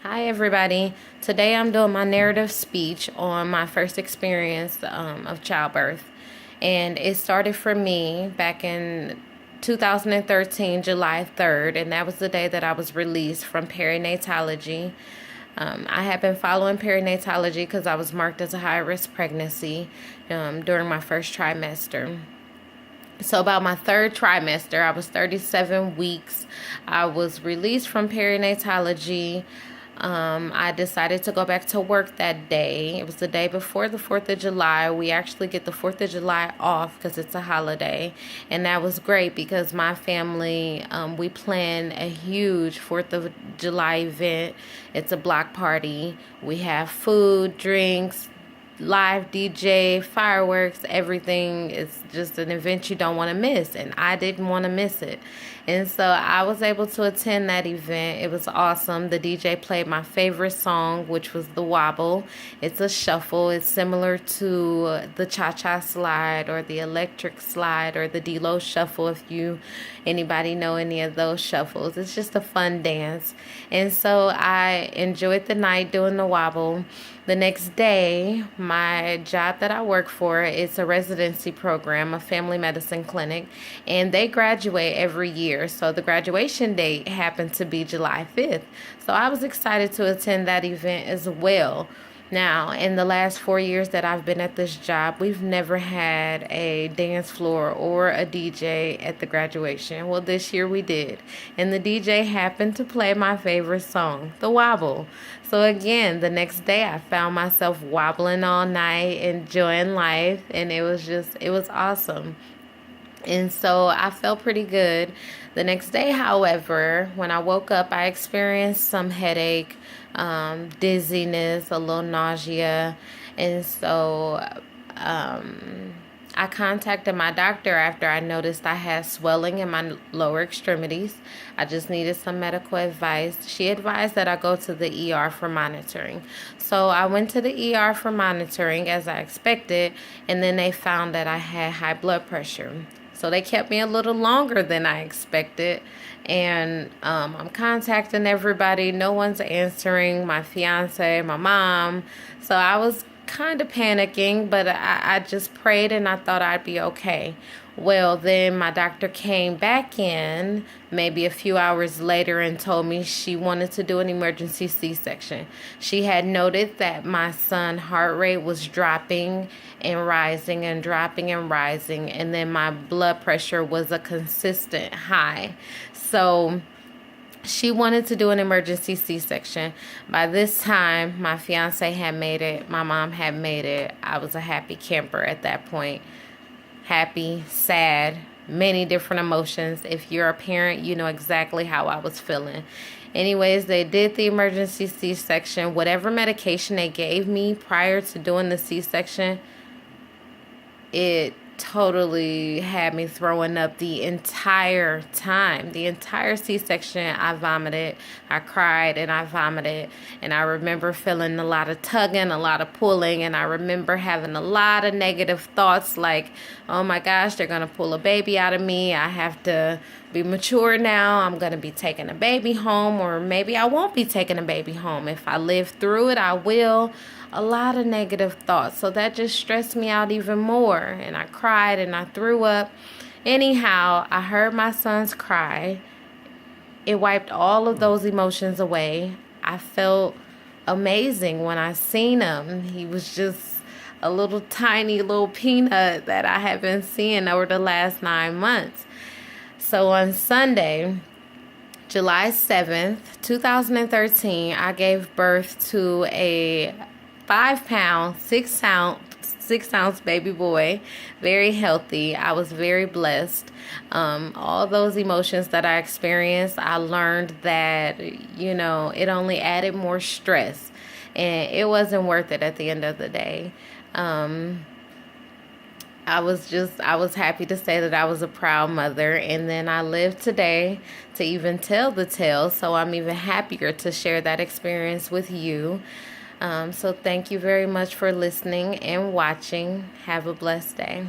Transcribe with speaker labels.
Speaker 1: Hi, everybody. Today I'm doing my narrative speech on my first experience of childbirth. And it started for me back in 2013, July 3rd, and that was the day that I was released from perinatology. I had been following perinatology because I was marked as a high-risk pregnancy during my first trimester. So about my third trimester, I was 37 weeks. I was released from perinatology. I decided to go back to work that day. It was the day before the 4th of July. We actually get the 4th of July off because it's a holiday. And that was great because my family, we plan a huge 4th of July event. It's a block party. We have food, drinks, live DJ, fireworks, everything. It's just an event you don't want to miss, and I didn't want to miss it. And so I was able to attend that event. It was awesome. The DJ played my favorite song, which was The Wobble. It's a shuffle. It's similar to the Cha-Cha Slide or the Electric Slide or the D-Lo Shuffle, if anybody know any of those shuffles. It's just a fun dance. And so I enjoyed the night doing the wobble. The next day, my job that I work for, it's a residency program, a family medicine clinic, and they graduate every year. So the graduation date happened to be July 5th. So I was excited to attend that event as well. Now, in the last 4 years that I've been at this job, we've never had a dance floor or a DJ at the graduation. Well, this year we did. And the DJ happened to play my favorite song, The Wobble. So again, the next day I found myself wobbling all night, enjoying life, and it was awesome. And so I felt pretty good. The next day, however, when I woke up, I experienced some headache, dizziness, a little nausea. And so I contacted my doctor after I noticed I had swelling in my lower extremities. I just needed some medical advice. She advised that I go to the ER for monitoring. So I went to the ER for monitoring as I expected, and then they found that I had high blood pressure. So they kept me a little longer than I expected. And I'm contacting everybody. No one's answering. My fiance, my mom. So I was kind of panicking, but I just prayed and I thought I'd be okay. Well, then my doctor came back in maybe a few hours later and told me she wanted to do an emergency C-section. She had noted that my son's heart rate was dropping and rising and dropping and rising, and then my blood pressure was a consistent high. So she wanted to do an emergency C-section. By this time, my fiance had made it. My mom had made it. I was a happy camper at that point. Happy, sad, many different emotions. If you're a parent, you know exactly how I was feeling. Anyways, they did the emergency C-section. Whatever medication they gave me prior to doing the C-section, it totally had me throwing up the entire time. The entire C-section, I vomited, I cried, and I vomited. And I remember feeling a lot of tugging, a lot of pulling, and I remember having a lot of negative thoughts like, oh my gosh, they're going to pull a baby out of me. I have to be mature now. I'm going to be taking a baby home, or maybe I won't be taking a baby home. If I live through it, I will. A lot of negative thoughts. So that just stressed me out even more. And I cried and I threw up. Anyhow, I heard my son's cry. It wiped all of those emotions away. I felt amazing when I seen him. He was just a little tiny little peanut that I have been seeing over the last 9 months. So on Sunday, July 7th, 2013, I gave birth to a 5-pound, 6-ounce baby boy, very healthy. I was very blessed. All those emotions that I experienced, I learned that, it only added more stress, and it wasn't worth it at the end of the day. I was happy to say that I was a proud mother, and then I live today to even tell the tale, so I'm even happier to share that experience with you. So thank you very much for listening and watching. Have a blessed day.